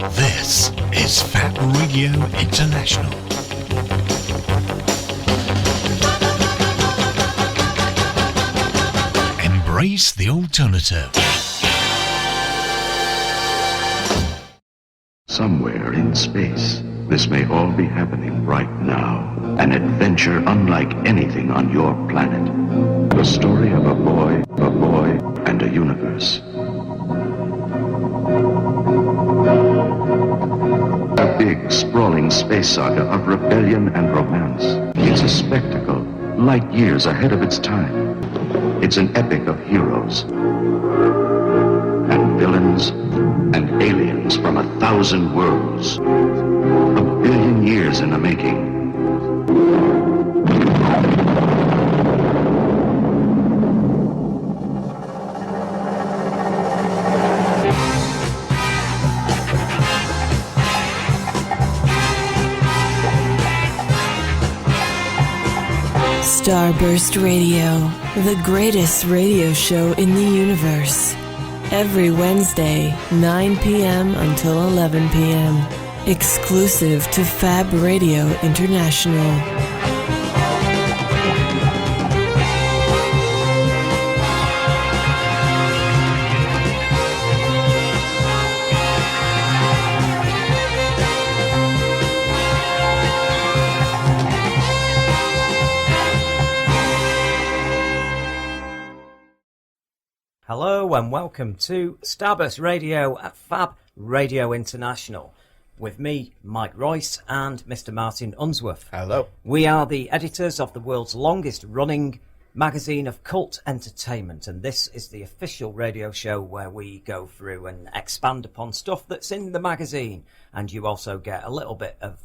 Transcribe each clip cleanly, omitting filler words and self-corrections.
This is FAB Radio International. Embrace the alternative. Somewhere in space, this may all be happening right now. An adventure unlike anything on your planet. The story of a boy, and a universe. A big, sprawling space saga of rebellion and romance. It's a spectacle, light years ahead of its time. It's an epic of heroes and villains and aliens from 1,000 worlds. 1 billion years in the making. Starburst Radio, the greatest radio show in the universe. Every Wednesday, 9 p.m. until 11 p.m. Exclusive to FAB Radio International. Hello and welcome to Starburst Radio at FAB Radio International with me, Mike Royce, and Mr. Martin Unsworth. Hello. We are the editors of the world's longest running magazine of cult entertainment, and this is the official radio show where we go through and expand upon stuff that's in the magazine, and you also get a little bit of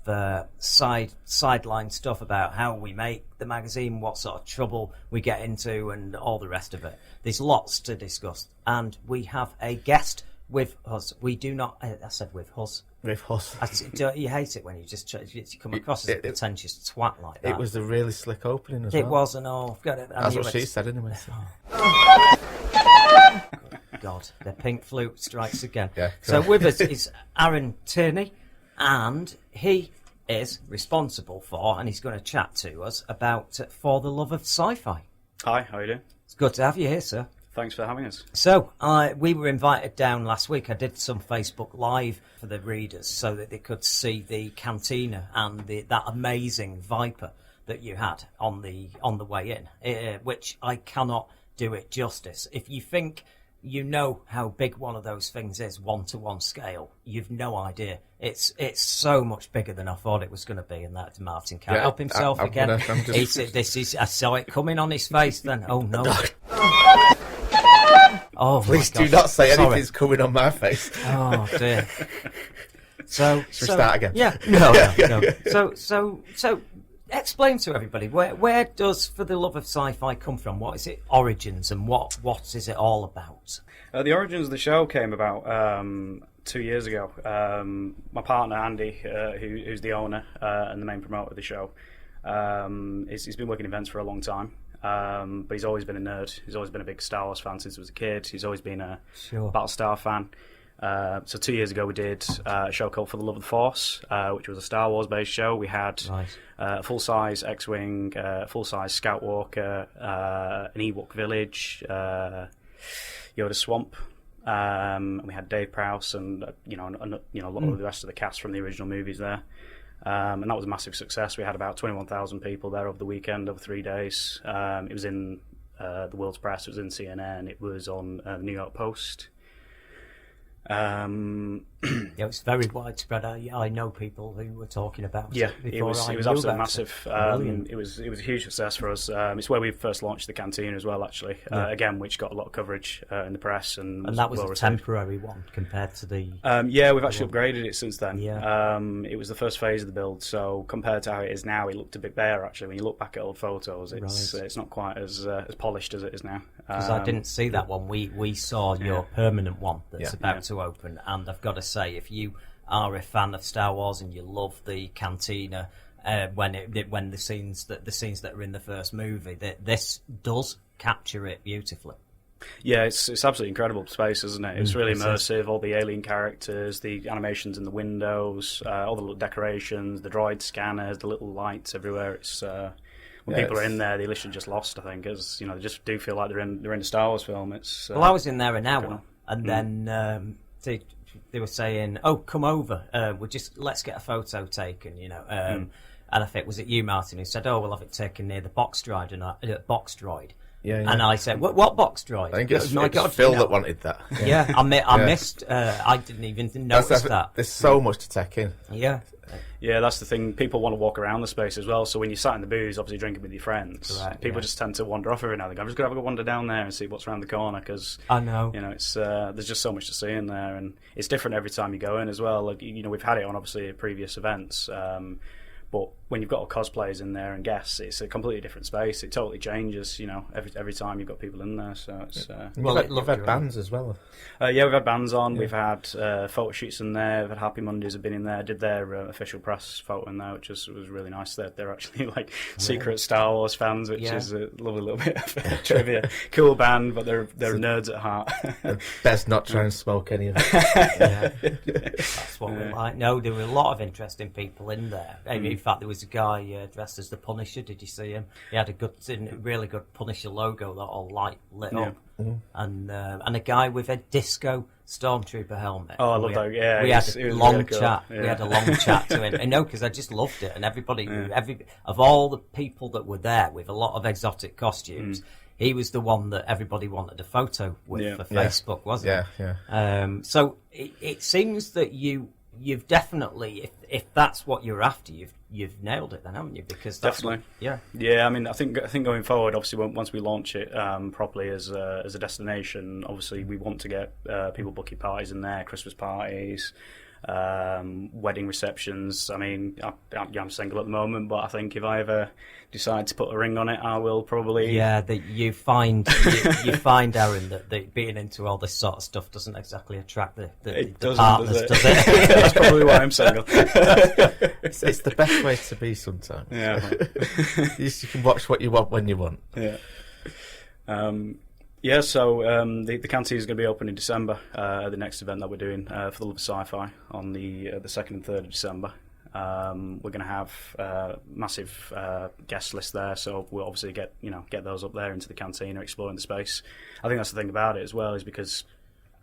sideline stuff about how we make the magazine, what sort of trouble we get into, and all the rest of it. There's lots to discuss, and we have a guest with us. We do not, I said with us. With us. You hate it when you come across as a pretentious twat like that. It was a really slick opening as well. It was, and all. That's what she said anyway. So. God, the pink flute strikes again. Yeah, so with us is Arron Tierney, and he is responsible for, and he's going to chat to us about For the Love of Sci-Fi. Hi, how are you doing? It's good to have you here, sir. Thanks for having us. So, we were invited down last week. I did some Facebook Live for the readers so that they could see the cantina and that amazing Viper that you had on the way in, which I cannot do it justice. If you think you know how big one of those things is, 1-to-1 scale, you've no idea. It's so much bigger than I thought it was going to be, and that Martin can't help himself again. I saw it coming on his face then. Oh, no. Oh, please do not say anything's coming on my face. Oh dear. So start again. Yeah. No. So explain to everybody where does For the Love of Sci-Fi come from? What is its origins, and what is it all about? The origins of the show came about 2 years ago. My partner Andy, who's the owner and the main promoter of the show, he's been working events for a long time. But he's always been a nerd. He's always been a big Star Wars fan since he was a kid. He's always been a Battlestar fan. So 2 years ago we did a show called For the Love of the Force, which was a Star Wars based show. We had a full-size X-Wing, full-size Scout Walker, an Ewok village, Yoda Swamp. And we had Dave Prowse and a lot of the rest of the cast from the original movies there. And that was a massive success. We had about 21,000 people there over the weekend, over 3 days. It was in the World's Press, it was in CNN, it was on the New York Post. It's very widespread. I know people who were talking about it. It was absolutely massive. It was a huge success for us. It's where we first launched the canteen as well, actually. Again, which got a lot of coverage in the press, and that was a temporary one compared to the. We've actually upgraded it since then. Yeah. It was the first phase of the build, so compared to how it is now, it looked a bit bare. Actually, when you look back at old photos, it's not quite as polished as it is now. Because I didn't see that one. We saw your permanent one that's about to open, and I've got to say, if you are a fan of Star Wars and you love the cantina, when the scenes that are in the first movie, that this does capture it beautifully. Yeah, it's absolutely incredible space, isn't it? It's really immersive. All the alien characters, the animations in the windows, all the little decorations, the droid scanners, the little lights everywhere. It's when people are in there, they're literally just lost. I think, as they just do feel like they're in a Star Wars film. It's well, I was in there an hour, and then they were saying, "Oh, come over. Let's get a photo taken," And I think, was it you, Martin, who said, "Oh, we'll have it taken near the box droid," Yeah. And I said, "What box droid?" I think it's Phil that wanted that. Yeah, I missed. I didn't even notice that. There's so much to take in. Yeah. Yeah, that's the thing. People want to walk around the space as well. So when you sat in the booze, obviously drinking with your friends, people just tend to wander off every now and then. I'm just going to have a wander down there and see what's around the corner, because I know, it's there's just so much to see in there, and it's different every time you go in as well. Like, we've had it on obviously at previous events. But when you've got all cosplayers in there and guests, it's a completely different space. It totally changes, every time you've got people in there. So it's we've had bands as well. Yeah, we've had bands on. Yeah. We've had photo shoots in there. We've had Happy Mondays have been in there. Did their official press photo in there, which was really nice. They're actually like secret Star Wars fans, which is a lovely little bit of trivia. Cool band, but they're nerds at heart. Best not try and smoke any of it. That's what we like. No, there were a lot of interesting people in there. In fact, there was a guy dressed as the Punisher. Did you see him? He had a really good Punisher logo that all lit up, and a guy with a disco Stormtrooper helmet. Oh, I love that. Yeah, we had a long chat. Yeah. We had a long chat to him. I know, because I just loved it, and everybody, of all the people that were there with a lot of exotic costumes. He was the one that everybody wanted a photo with for Facebook, wasn't it? Yeah. So it seems that you've definitely, if that's what you're after, you've nailed it then, haven't you? Because that's definitely, yeah. I mean, I think going forward, obviously, once we launch it properly as a destination, obviously we want to get people booking parties in there, Christmas parties, wedding receptions. I mean, I'm single at the moment, but I think if I ever decide to put a ring on it, I will probably. Yeah, you find Arron that being into all this sort of stuff doesn't exactly attract the partners, does it? That's probably why I'm single. It's the best way to be sometimes. Yeah, you can watch what you want when you want. Yeah. Yeah, so the canteen is going to be open in December at the next event that we're doing for the Love of Sci-Fi on the 2nd and 3rd of December. We're going to have massive guest list there, so we'll obviously get those up there into the canteen or exploring the space. I think that's the thing about it as well, is because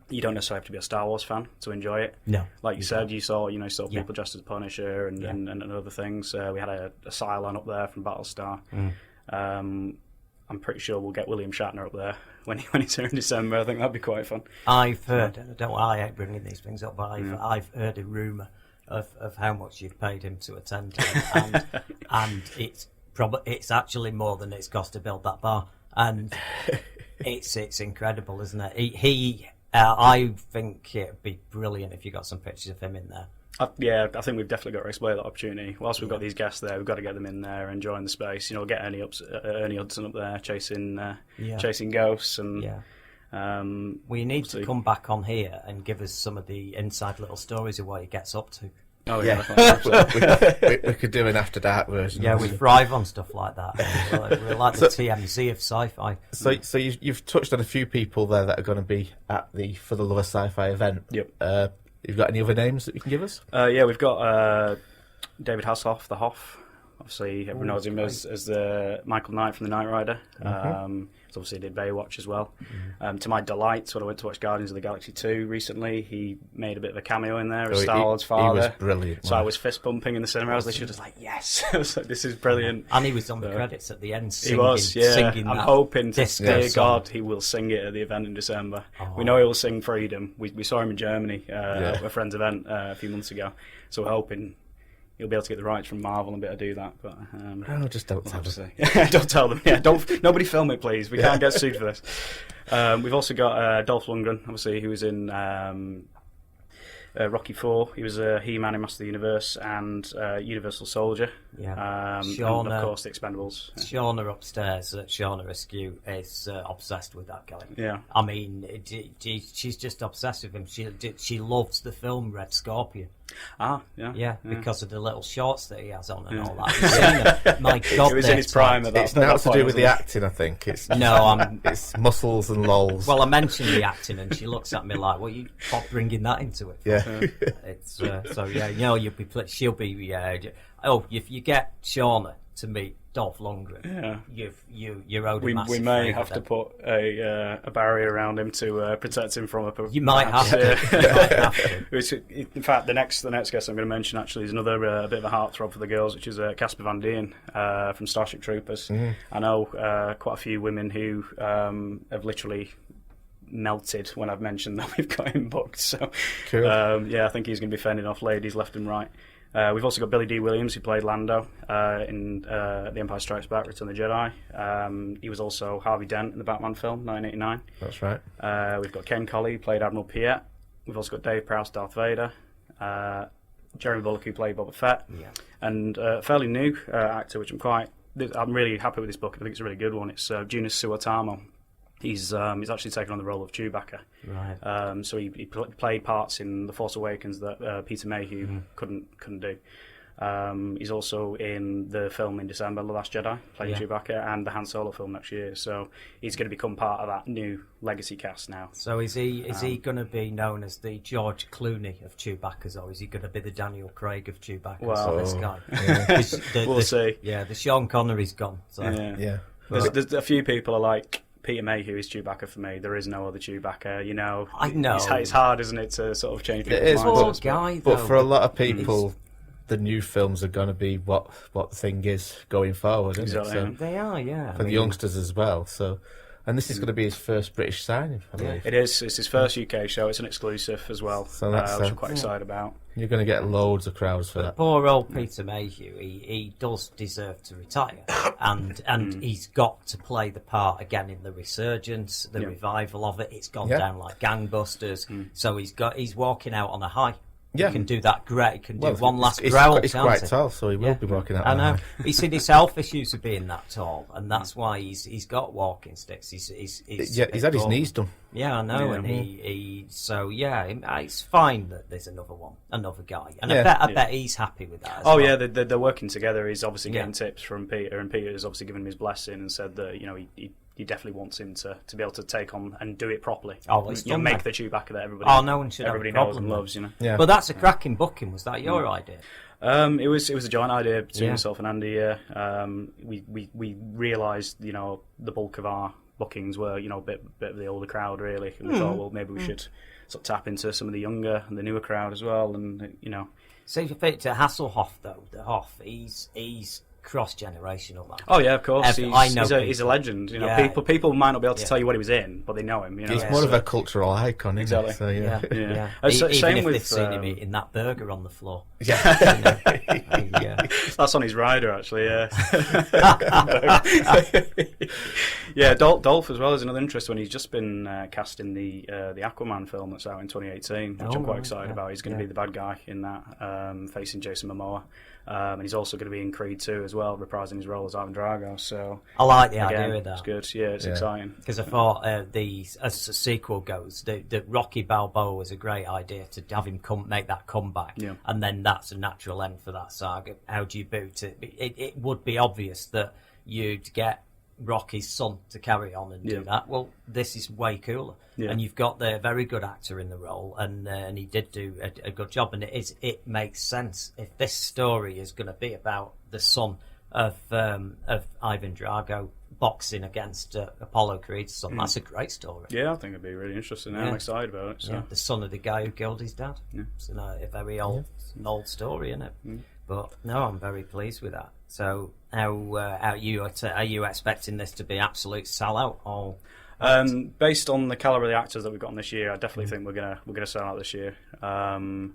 you don't necessarily have to be a Star Wars fan to enjoy it. No, like you said, you saw people dressed as Punisher and other things. We had a Cylon up there from Battlestar. I'm pretty sure we'll get William Shatner up there when he's here in December. I think that'd be quite fun. I've heard, I hate bringing these things up, but I've heard a rumour of how much you've paid him to attend, and it's actually more than it's cost to build that bar, and it's incredible, isn't it? I think it'd be brilliant if you got some pictures of him in there. I think we've definitely got to explore that opportunity. Whilst we've got these guests there, we've got to get them in there, enjoying the space. Get Ernie Hudson up there chasing ghosts, and we need to come back on here and give us some of the inside little stories of what he gets up to. Oh yeah, we could do an after dark version. Yeah, we thrive on stuff like that. We're like the TMZ of sci-fi. So you've touched on a few people there that are going to be at the For the Love of Sci-Fi event. Yep. You've got any other names that you can give us? Yeah, we've got David Hasselhoff, the Hoff. Obviously, everyone knows him as the Michael Knight from the Knight Rider. He's obviously did Baywatch as well. To my delight, when I went to watch Guardians of the Galaxy 2 recently, he made a bit of a cameo in there as Star-Lord's father. He was brilliant. So I was fist pumping in the cinema. I was literally just like, yes! I was like, this is brilliant. And he was on the credits at the end singing. He was, yeah. Singing I'm hoping, dear God, he will sing it at the event in December. We know he will sing Freedom. We saw him in Germany at a friend's event a few months ago. So we're hoping he'll be able to get the rights from Marvel and be able to do that, but no, just don't tell them. Don't tell them. Yeah, nobody film it, please. We can't get sued for this. We've also got Dolph Lundgren, obviously, who was in Rocky IV. He was He-Man in Master of the Universe and Universal Soldier. Yeah. And of course, The Expendables. Shauna upstairs, Shauna Askew, is obsessed with that guy. Yeah. I mean, she's just obsessed with him. She loves the film Red Scorpion. Yeah, because of the little shorts that he has on and all that. Have you seen them? My God, It was in his prime at that It's not to point, do with the wasn't acting, I think. It's No, it's muscles and lols. Well, I mentioned the acting, and she looks at me like, "Well, you stop bringing that into it." yeah. It's so yeah. You'll be. She'll be. If you get Shauna to meet Dolph Lundgren, you're owed a we massive may favour have to then. put a barrier around him to protect him from a. You might have to. You might have to. Which, in fact, the next guest I'm going to mention actually is another bit of a heartthrob for the girls, which is Casper Van Dien from Starship Troopers. I know quite a few women who have literally melted when I've mentioned that we've got him booked. So, Cool. I think he's going to be fending off ladies left and right. We've also got Billy D. Williams, who played Lando in The Empire Strikes Back, Return of the Jedi. He was also Harvey Dent in the Batman film, 1989. That's right. We've got Ken Colley, who played Admiral Piet. We've also got Dave Prowse, Darth Vader. Jeremy Bullock, who played Boba Fett. Yeah. And a fairly new actor, which I'm really happy with this book. I think it's a really good one. It's Junius Suotamo. He's actually taken on the role of Chewbacca. Right. So he played parts in The Force Awakens that Peter Mayhew couldn't do. He's also in the film in December, The Last Jedi, playing Chewbacca, and the Han Solo film next year. So he's going to become part of that new legacy cast now. So is he going to be known as the George Clooney of Chewbacca's, or is he going to be the Daniel Craig of Chewbacca's? Well, This guy. We'll see. Yeah, the Sean Connery's gone. So. Yeah. There's a few people are like, Peter Mayhew is Chewbacca for me. There is no other Chewbacca. You know, I know. It's hard, isn't it, to sort of change It people's is, minds. Poor guy, But though. for a lot of people, the new films are going to be what the thing is going forward, isn't Exactly. it? So, They are, yeah. for the youngsters as well. So, and this is going to be his first British signing, I believe. It is. It's his first UK show. It's an exclusive as well, So that's, which I'm quite excited about. You're going to get loads of crowds for that. Poor old Peter Mayhew, he does deserve to retire, and he's got to play the part again in the resurgence, the revival of it. It's gone down like gangbusters, so he's walking out on a high. Yeah. He can do that great. He can do Well, one last he's growl. He's can't quite he? tall, so he will Yeah. be walking out. I on know. high. He's seen his health issues of being that tall, and that's why he's got walking sticks. He's had his knees done. Yeah, I know, Yeah. and it's fine that there's another guy, and Yeah. I bet he's happy with that. As well. Yeah, they're working together. He's obviously getting Yeah. tips from Peter, and Peter's obviously given him his blessing and said that he definitely wants him to be able to take on and do it properly. Oh, well, he's done make that. the Chewbacca that everybody. Oh, no one should have a everybody knows problem and with. loves. You know. Yeah. But that's a cracking booking. Was that your idea? It was a joint idea between Yeah. myself and Andy. Yeah. We realised the bulk of our bookings were a bit of the older crowd really, and we thought well maybe we should sort of tap into some of the younger and the newer crowd as well, and See, to Hasselhoff though, the Hoff, he's cross-generational. That Oh yeah, of course. I know He's a legend. Yeah. People might not be able to Yeah. tell you what he was in, but they know him. He's Yeah. more of a cultural icon, isn't Exactly. he? So, Yeah, Yeah. yeah. So- Even same if with, they've seen him eating that burger on the floor. Yeah. Yeah. That's on his rider, actually. Yeah. Yeah. Dolph as well is another interesting one. He's just been cast in the Aquaman film that's out in 2018, which Oh, I'm quite right, excited yeah, about. He's going to yeah. be the bad guy in that, facing Jason Momoa. And he's also going to be in Creed 2 as well, reprising his role as Ivan Drago. So I like the again, idea of that. it's good. Yeah, it's Yeah. exciting. Because I thought as the sequel goes, the Rocky Balboa was a great idea to have him make that comeback, Yeah. and then that's a natural end for that saga. How do you boot it? It would be obvious that you'd get Rocky's son to carry on and Yeah. do that. Well, this is way cooler, Yeah. and you've got the very good actor in the role, and he did do a good job. And it makes sense if this story is going to be about the son of Ivan Drago boxing against Apollo Creed's son. That's a great story. Yeah, I think it'd be really interesting. I'm Yeah. excited about it. So. Yeah, the son of the guy who killed his dad. Yeah. It's a very old story, isn't it? But no, I'm very pleased with that. So, are you expecting this to be absolute sellout? Or Based on the caliber of the actors that we've got this year, I definitely think we're gonna sell out this year. We're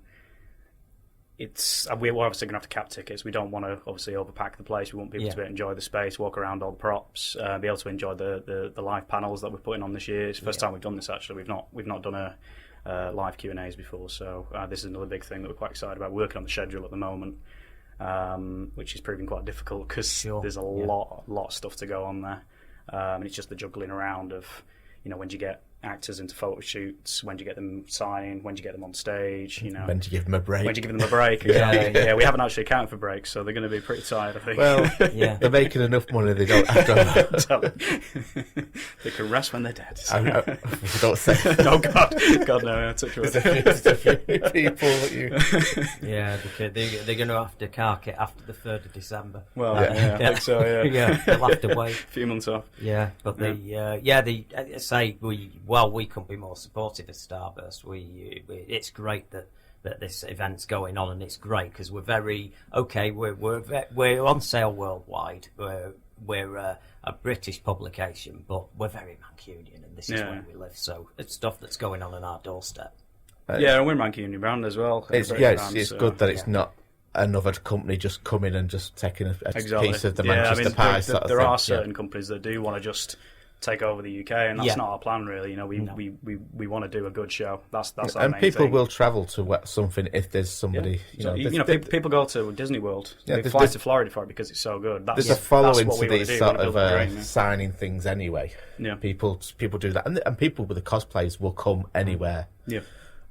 obviously gonna have to cap tickets. We don't want to obviously overpack the place. We want people to be able to enjoy the space, walk around all the props, be able to enjoy the live panels that we're putting on this year. It's the first time we've done this actually. We've not done a live Q&As before, so this is another big thing that we're quite excited about. We're working on the schedule at the moment, which is proving quite difficult because there's a lot of stuff to go on there, and it's just the juggling around of when do you get actors into photo shoots? When do you get them signing? When do you get them on stage? You know, When do you give them a break? when do you give them a break? Exactly. Yeah, we haven't actually accounted for breaks, so they're going to be pretty tired, I think. Well, Yeah. they're making enough money. They don't have to. They can rest when they're dead. Don't say. Oh God, no! Touch wood. There's a few people that you. Yeah, they're going to have to cark it after the 3rd of December. Well, yeah, I think so. Yeah, Yeah, they'll have to wait. a few months off. Yeah, but we couldn't be more supportive of Starburst. It's great that this event's going on, and it's great because we're very okay. We're on sale worldwide. We're a British publication, but we're very Mancunian, and this is where we live. So it's stuff that's going on our doorstep. Yeah, and we're Mancunian brand as well. It's good that it's not another company just coming and just taking a piece of the Manchester pie. There are certain companies that do want to just take over the UK, and that's not our plan, really. You know, we want to do a good show. That's our and main people thing. will travel to something if there's somebody. People go to Disney World. They fly to Florida for it because it's so good. There's a following that's what to we these wanna do. sort We wanna build a of dream, signing things anyway. Yeah. People do that, and people with the cosplays will come anywhere. Yeah.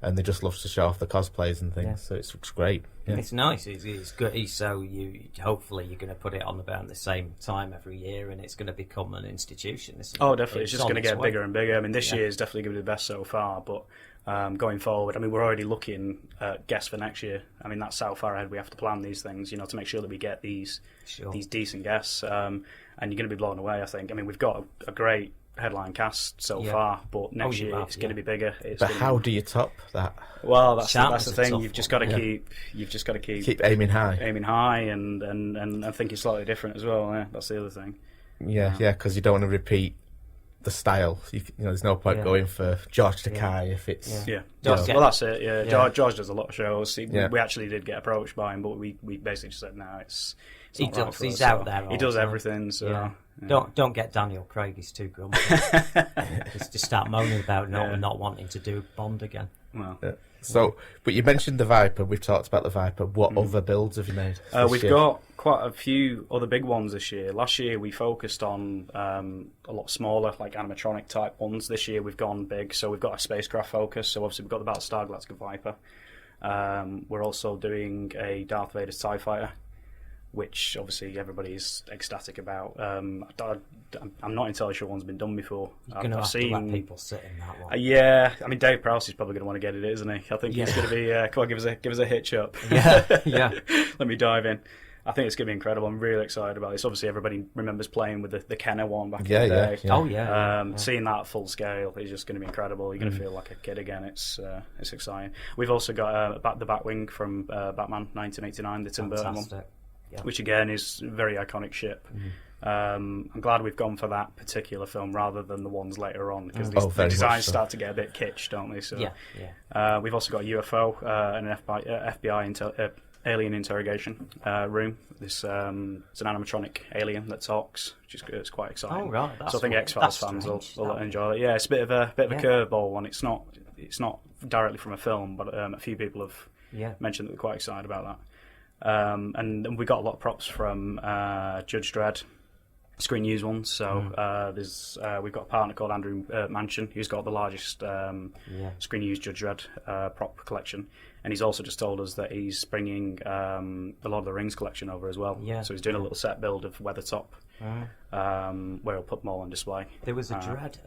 And they just love to show off the cosplays and things, Yeah. so it's great. Yeah. It's nice. It's good. So hopefully you're going to put it on about the same time every year, and it's going to become an institution. Isn't it? Oh, definitely. It's just on going to get way. bigger and bigger. I mean, this year is definitely going to be the best so far, but going forward, I mean, we're already looking at guests for next year. I mean, that's how far ahead we have to plan these things, to make sure that we get these decent guests, and you're going to be blown away, I think. I mean, we've got a great headline cast so far, but next year it's going to be bigger. But how do you top that? Well, that's the thing. You've just got to keep aiming high, and thinking slightly different as well. Yeah, that's the other thing. Yeah, because you don't want to repeat the style. There's no point going for George Takei if it's Well, that's it. Yeah, George does a lot of shows. We actually did get approached by him, but we basically just said no. He's out there. He does everything. So. Yeah. Don't get Daniel Craig. He's too grumpy. Just to start moaning about not wanting to do Bond again. Well, So, but you mentioned the Viper. We've talked about the Viper. What other builds have you made? We've got quite a few other big ones this year. Last year we focused on a lot smaller, like animatronic type ones. This year we've gone big, so we've got a spacecraft focus. So obviously we've got the Battlestar Galactica Viper. We're also doing a Darth Vader TIE Fighter, which obviously everybody's ecstatic about. I'm not entirely sure one's been done before. You're going to have to let people sit in that one. Yeah, I mean, Dave Prowse is probably going to want to get it, isn't he? I think he's going to be, come on, give us a hitch up. Yeah. Let me dive in. I think it's going to be incredible. I'm really excited about this. Obviously, everybody remembers playing with the Kenner one back in the day. Oh, yeah. Seeing that full scale is just going to be incredible. You're going to feel like a kid again. It's exciting. We've also got the Batwing from Batman 1989, the Tim Burton one. Yeah. Which again is a very iconic ship. I'm glad we've gone for that particular film rather than the ones later on, because the designs start to get a bit kitsch, don't they? So we've also got a UFO and an FBI alien interrogation room. It's an animatronic alien that talks, which is good. It's quite exciting. Oh right, so I think X-Files fans will enjoy it. Yeah, it's a bit of a curveball one. It's not directly from a film, but a few people have mentioned that they're quite excited about that. And we got a lot of props from Judge Dredd, Screen Use ones. So we've got a partner called Andrew Manchin, who's got the largest Screen Use Judge Dredd prop collection, and he's also just told us that he's bringing the Lord of the Rings collection over as well. So he's doing a little set build of Weathertop, where he'll put them all on display. There was a Dredd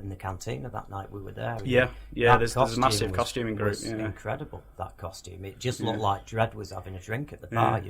in the cantina that night we were there. There's a massive costuming group. It was incredible, that costume. It just looked like Dredd was having a drink at the bar,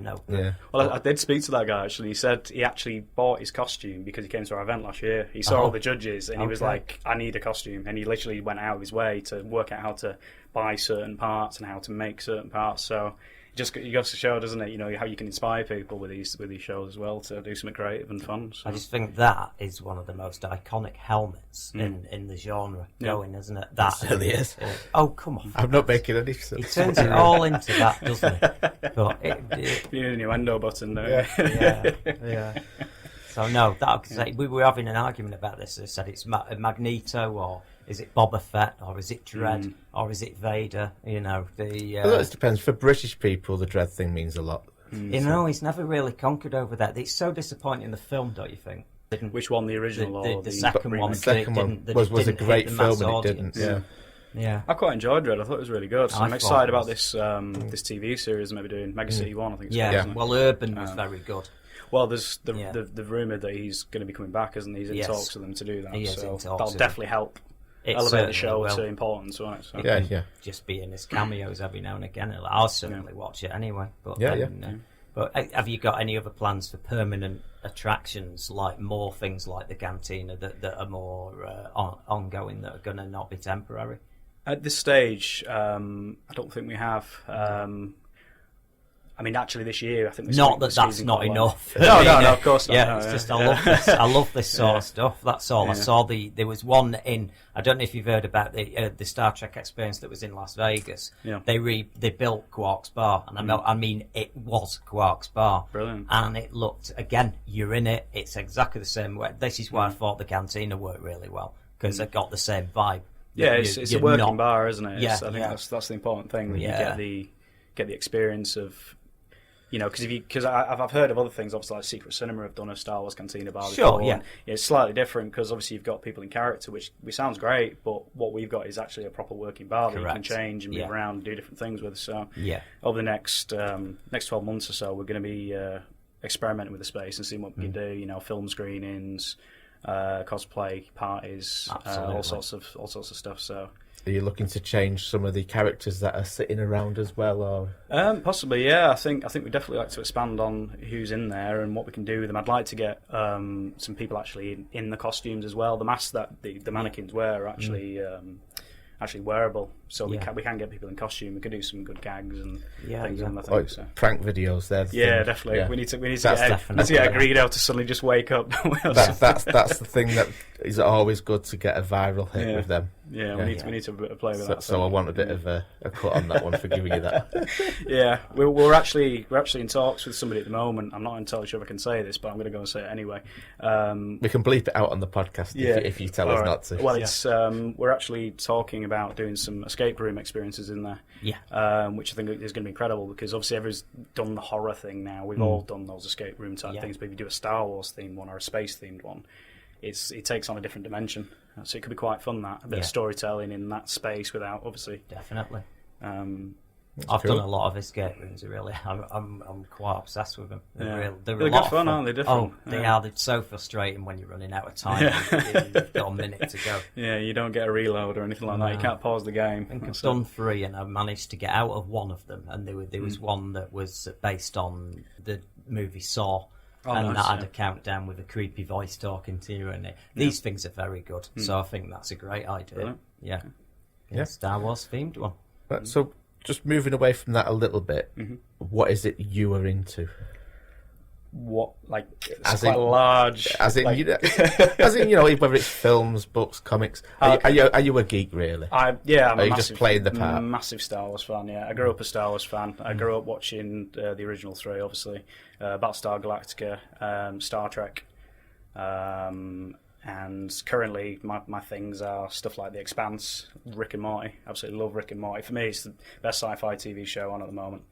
Well, I did speak to that guy, actually. He said he actually bought his costume because he came to our event last year. He saw all the judges and he was like, I need a costume. And he literally went out of his way to work out how to buy certain parts and how to make certain parts. So it goes to show, doesn't it? How you can inspire people with these shows as well to do something creative and fun. So. I just think that is one of the most iconic helmets in the genre going, isn't it? That certainly is. Oh, come on! I'm not making any sense. He turns it all into that, doesn't it? But you need an innuendo button, don't you? Yeah. So no, we were having an argument about this. They said it's Magneto, or is it Boba Fett, or is it Dredd, or is it Vader? Well, it depends. For British people, the Dredd thing means a lot. He's never really conquered over that. It's so disappointing in the film, don't you think? Which one, the original or the second one? The second one was a great film, and it didn't. Yeah. I quite enjoyed Red. I thought it was really good. So I'm excited about this this TV series maybe doing Mega City 1, I think it's called, isn't it? Well, Urban was very good. Well, there's the rumour that he's going to be coming back, isn't he? He's in talks with them to do that. He is so in talks that'll definitely help elevate the show to importance, won't it? So. Yeah. Just be in his cameos every now and again. I'll certainly watch it anyway. But But have you got any other plans for permanent attractions, like more things like the Cantina that are more ongoing, that are going to not be temporary? At this stage, I don't think we have. I mean, actually, this year I think that's not enough. No, of course not. Yeah, it's just I love this. I love this sort of stuff. That's all. I saw there was one in. I don't know if you've heard about the Star Trek experience that was in Las Vegas. Yeah. They built Quark's Bar, and I mean it was Quark's Bar. Brilliant. And it looked, again, you're in it. It's exactly the same way. This is why I thought the Cantina worked really well, because it got the same vibe. Yeah, it's a working bar, isn't it? Yeah, I think that's the important thing, that you get the experience of. You know, because I've heard of other things. Obviously, like Secret Cinema have done a Star Wars Cantina bar before. Yeah. It's slightly different because obviously you've got people in character, which sounds great, but what we've got is actually a proper working bar that you can change and move around and do different things with. So over the next 12 months or so, we're going to be experimenting with the space and seeing what we can do. You know, film screenings, cosplay parties, all sorts of stuff. So. Are you looking to change some of the characters that are sitting around as well, or possibly? Yeah, I think we definitely like to expand on who's in there and what we can do with them. I'd like to get some people actually in the costumes as well. The masks that the mannequins wear are actually wearable, so we can get people in costume. We can do some good gags and things. And I think, so. Prank videos. Definitely. Yeah. We need to get Greedo to suddenly just wake up. That's the thing that is always good, to get a viral hit with them. Yeah, we need to play with that. So I want a bit of a cut on that one for giving you that. Yeah, we're actually in talks with somebody at the moment. I'm not entirely sure if I can say this, but I'm going to go and say it anyway. We can bleep it out on the podcast if you tell us not to. Well, it's we're actually talking about doing some escape room experiences in there. Which I think is going to be incredible, because obviously everyone's done the horror thing now. We've all done those escape room type things, but if you do a Star Wars themed one or a space themed one, it takes on a different dimension. So it could be quite fun, that a bit of storytelling in that space without, obviously. Definitely. I've done a lot of escape rooms. Really, I'm quite obsessed with them. They're good fun, aren't they? Different. Oh, they are. They're so frustrating when you're running out of time. You've got a minute to go. Yeah, you don't get a reload or anything like that. You can't pause the game. I think I've done 3, and I managed to get out of one of them. And there was one that was based on the movie Saw. That had a countdown with a creepy voice talking to you, and these things are very good. So I think that's a great idea. Brilliant. Yeah, Star Wars themed one. So just moving away from that a little bit, what is it you are into? What, like, as quite in, large? As in, like... as in, whether it's films, books, comics. Are you a geek, really? I'm just playing the part? Massive Star Wars fan. Yeah, I grew up a Star Wars fan. I grew up watching the original 3, obviously, Battlestar Galactica, Star Trek, and currently my things are stuff like The Expanse, Rick and Morty. Absolutely love Rick and Morty. For me, it's the best sci-fi TV show on at the moment.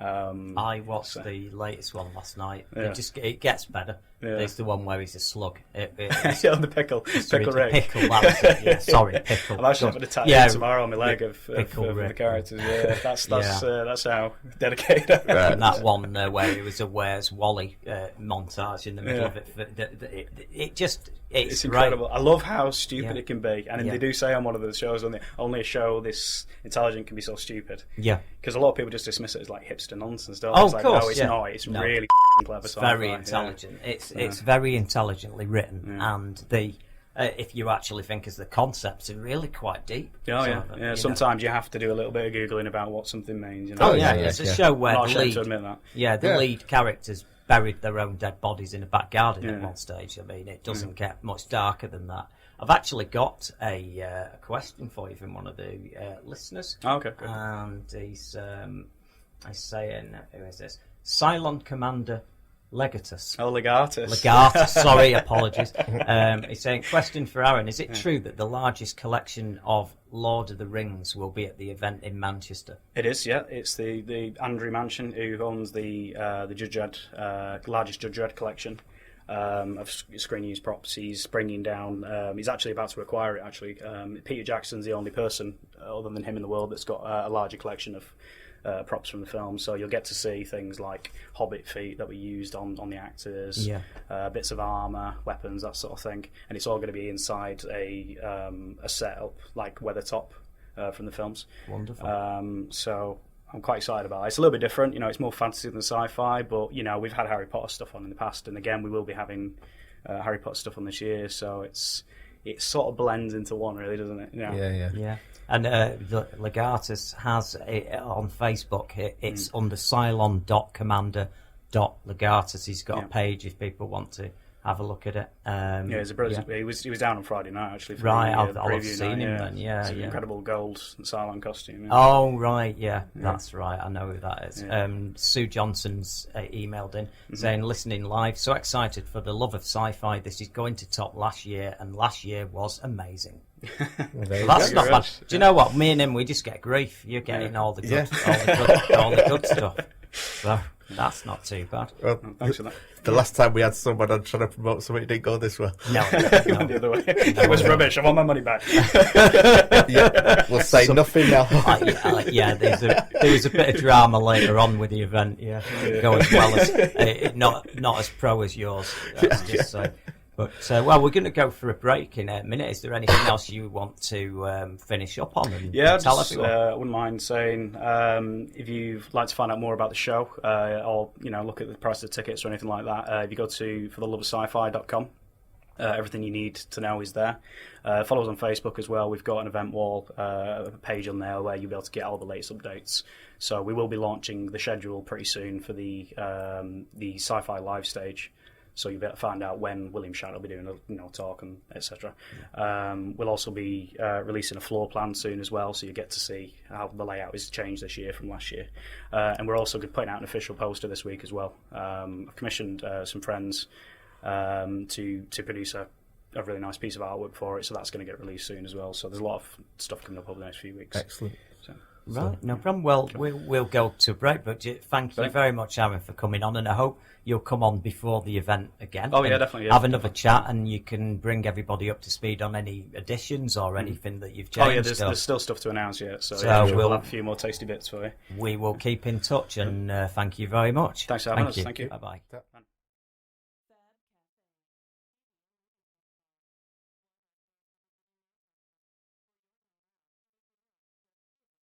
I watched the latest one last night. It gets better. It's the one where he's a slug. The pickle Rick. Pickle, that was it. Yeah, sorry, pickle. I'm actually having a tattoo tomorrow on my leg of the characters. Yeah, that's how dedicated. Right. And that one where it was a Where's Wally montage in the middle of it. It's incredible. Great. I love how stupid it can be, and they do say on one of the shows, only a show this intelligent can be so stupid. Yeah, because a lot of people just dismiss it as like hipster nonsense. Don't they? It's of course, no, it's not. It's really clever. It's very intelligent. It's very intelligently written, and if you actually think as the concepts are really quite deep. Sometimes you have to do a little bit of googling about what something means. It's a show where the lead characters buried their own dead bodies in a back garden at one stage. I mean, it doesn't get much darker than that. I've actually got a question for you from one of the listeners. Okay, good. And he's saying, who is this? Cylon Commander Legatus. Oh, Legatus. Sorry, apologies. He's saying, question for Arron. Is it true that the largest collection of Lord of the Rings will be at the event in Manchester? It is, yeah. It's the Andrew Mansion who owns the Judge Dredd, largest Judge Dredd collection. of screen use props. He's bringing down. He's actually about to acquire it. Actually, Peter Jackson's the only person other than him in the world that's got a larger collection of props from the film. So you'll get to see things like Hobbit feet that were used on the actors, bits of armor, weapons, that sort of thing. And it's all going to be inside a setup like Weathertop from the films. Wonderful. So I'm quite excited about it. It's a little bit different. It's more fantasy than sci-fi, but we've had Harry Potter stuff on in the past, and again we will be having Harry Potter stuff on this year. So it sort of blends into one, really, doesn't it? Yeah. And Legatus has it on Facebook. It's under cylon.commander.legatus. He's got a page if people want to have a look at it. He's a brilliant. He was down on Friday night actually. For I'll the have seen him then. It's an incredible gold Cylon costume. Oh right, that's right. I know who that is. Sue Johnson's emailed in saying, listening live, so excited for the love of sci-fi. This is going to top last year, and last year was amazing. That's not bad. Do you know what? Me and him, we just get grief. You're getting all the good, all the good stuff. So that's not too bad. Well, thanks for that. The last time we had someone on trying to promote something, it didn't go this well. No. The other way. It was rubbish. I want my money back. We'll say nothing now. There was a bit of drama later on with the event. Go as well as not as pro as yours. That's just so. But we're going to go for a break in a minute. Is there anything else you want to finish up on? And tell everyone? I wouldn't mind saying if you'd like to find out more about the show, or look at the price of the tickets or anything like that. If you go to fortheloveofsci-fi.com, everything you need to know is there. Follow us on Facebook as well. We've got an event wall page on there where you'll be able to get all the latest updates. So we will be launching the schedule pretty soon for the Sci-Fi live stage. So you'll be able to find out when William Shatner will be doing a talk and etc. We'll also be releasing a floor plan soon as well, so you get to see how the layout has changed this year from last year. And we're also putting out an official poster this week as well. I've commissioned some friends to produce a really nice piece of artwork for it, so that's going to get released soon as well. So there's a lot of stuff coming up over the next few weeks. Excellent. Right, no problem. Well, we'll go to a break, but thank you very much, Arron, for coming on, and I hope you'll come on before the event again. Oh, yeah, definitely. Yeah. Have another chat, and you can bring everybody up to speed on any additions or anything that you've changed. Oh, yeah, there's still stuff to announce yet, so we'll have a few more tasty bits for you. We will keep in touch, and thank you very much. Thanks for having us. Thank you. Bye-bye.